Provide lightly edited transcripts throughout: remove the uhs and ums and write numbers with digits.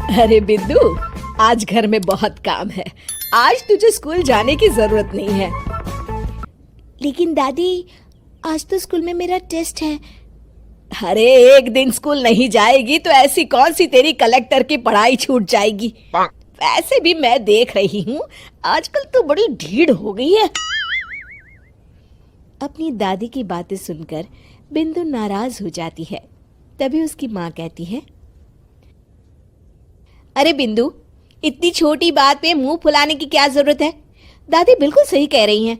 अरे बिंदु, आज घर में बहुत काम है। आज तुझे स्कूल जाने की जरूरत नहीं है। लेकिन दादी, आज तो स्कूल में मेरा टेस्ट है। अरे एक दिन स्कूल नहीं जाएगी तो ऐसी कौन सी तेरी कलेक्टर की पढ़ाई छूट जाएगी। वैसे भी मैं देख रही हूँ आजकल तो बड़ी ढीठ हो गई है। अपनी दादी की बातें सुनकर बिंदु नाराज हो जाती है। तभी उसकी माँ कहती है, अरे बिंदु, इतनी छोटी बात पे मुंह फुलाने की क्या जरूरत है। दादी बिल्कुल सही कह रही हैं।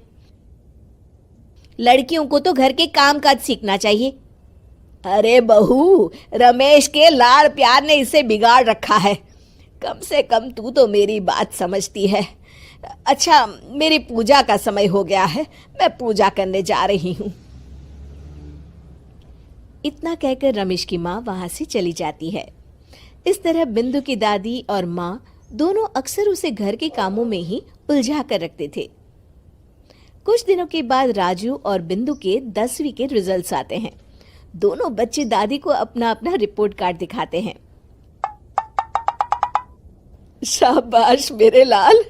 लड़कियों को तो घर के काम काज सीखना चाहिए। अरे बहू, रमेश के लाड़ प्यार ने इसे बिगाड़ रखा है। कम से कम तू तो मेरी बात समझती है। अच्छा, मेरी पूजा का समय हो गया है, मैं पूजा करने जा रही हूँ। इतना कहकर रमेश की माँ वहां से चली जाती है। इस तरह बिंदु की दादी और माँ दोनों अक्सर उसे घर के कामों में ही उलझा कर रखते थे। कुछ दिनों के बाद राजू और बिंदु के 10वीं के रिजल्ट्स आते हैं। दोनों बच्चे दादी को अपना अपना रिपोर्ट कार्ड दिखाते हैं। शाबाश मेरे लाल,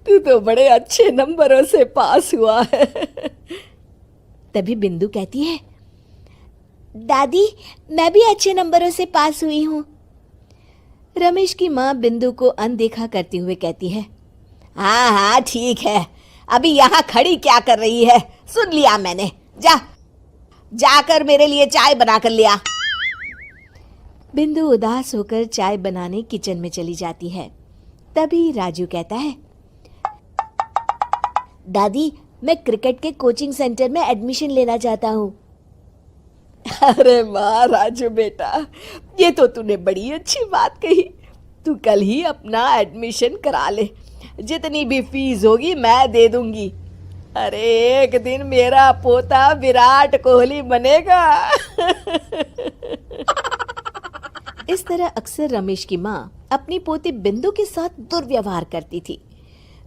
तू तो बड़े अच्छे नंबरों से पास हुआ है। तभी बिंदु कहती है, दादी मैं भी अच्छे नंबरों से पास हुई हूँ। रमेश की माँ बिंदु को अनदेखा करते हुए कहती है, हाँ हाँ ठीक है, अभी यहाँ खड़ी क्या कर रही है, सुन लिया मैंने। जाकर मेरे लिए चाय बना कर लिया। बिंदु उदास होकर चाय बनाने किचन में चली जाती है। तभी राजू कहता है, दादी मैं क्रिकेट के कोचिंग सेंटर में एडमिशन लेना चाहता हूँ। अरे वाह राजू बेटा, ये तो तूने बड़ी अच्छी बात कही। तू कल ही अपना एडमिशन करा ले, जितनी भी फीस होगी मैं दे दूंगी। अरे एक दिन मेरा पोता विराट कोहली बनेगा। इस तरह अक्सर रमेश की माँ अपनी पोती बिंदु के साथ दुर्व्यवहार करती थी।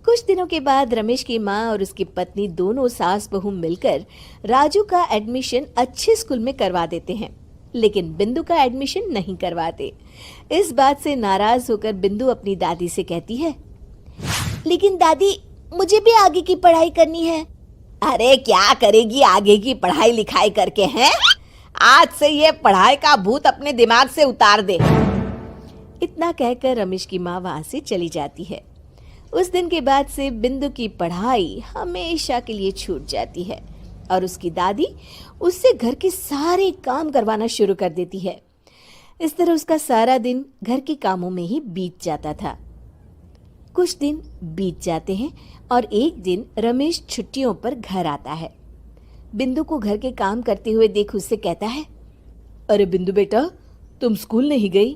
कुछ दिनों के बाद रमेश की माँ और उसकी पत्नी दोनों सास बहू मिलकर राजू का एडमिशन अच्छे स्कूल में करवा देते हैं, लेकिन बिंदु का एडमिशन नहीं करवाते। इस बात से नाराज होकर बिंदु अपनी दादी से कहती है, लेकिन दादी मुझे भी आगे की पढ़ाई करनी है। अरे क्या करेगी आगे की पढ़ाई लिखाई करके, हैं? आज से ये पढ़ाई का भूत अपने दिमाग से उतार दे। इतना कहकर रमेश की माँ वहां से चली जाती है। उस दिन के बाद से बिंदु की पढ़ाई हमेशा के लिए छूट जाती है और उसकी दादी उससे घर के सारे काम करवाना शुरू कर देती है। इस तरह उसका सारा दिन घर के कामों में ही बीत जाता था। कुछ दिन बीत जाते हैं और एक दिन रमेश छुट्टियों पर घर आता है। बिंदु को घर के काम करते हुए देख उससे कहता है, अरे बिंदु बेटा, तुम स्कूल नहीं गई?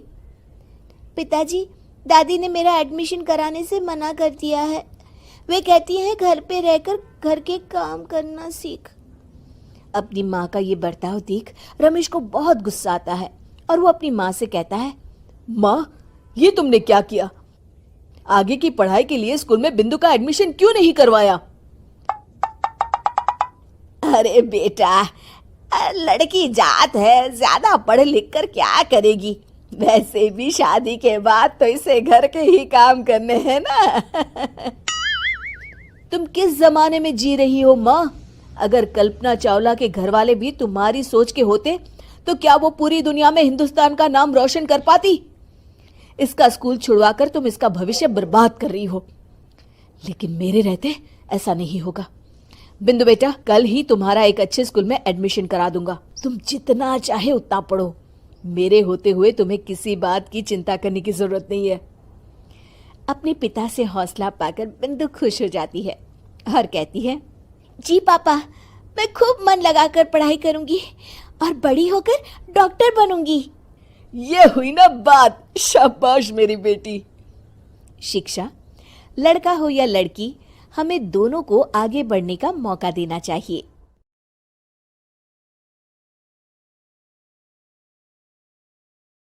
पिताजी, दादी ने मेरा एडमिशन कराने से मना कर दिया है। वे कहती हैं घर पे रहकर घर के काम करना सीख। अपनी माँ का ये बर्ताव देख रमेश को बहुत गुस्सा आता है और वो अपनी माँ से कहता है, माँ ये तुमने क्या किया? आगे की पढ़ाई के लिए स्कूल में बिंदु का एडमिशन क्यों नहीं करवाया? अरे बेटा, लड़की जात है, ज्यादा पढ़ लिख कर क्या करेगी? वैसे भी शादी के बाद तो इसे घर के ही काम करने हैं ना। तुम किस जमाने में जी रही हो माँ? अगर कल्पना चावला के घर वाले भी तुम्हारी सोच के होते तो क्या वो पूरी दुनिया में हिंदुस्तान का नाम रोशन कर पाती? इसका स्कूल छुड़वाकर तुम इसका भविष्य बर्बाद कर रही हो, लेकिन मेरे रहते ऐसा नहीं होगा। बिंदु बेटा, कल ही तुम्हारा एक अच्छे स्कूल में एडमिशन करा दूंगा। तुम जितना चाहे उतना पढ़ो। मेरे होते हुए तुम्हें किसी बात की चिंता करने की जरूरत नहीं है। अपने पिता से हौसला पाकर बिंदु खुश हो जाती है और कहती है, जी पापा, मैं खूब मन लगाकर पढ़ाई करूंगी और बड़ी होकर डॉक्टर बनूंगी। ये हुई ना बात, शाबाश मेरी बेटी। शिक्षा, लड़का हो या लड़की, हमें दोनों को आगे बढ़ने का मौका देना चाहिए।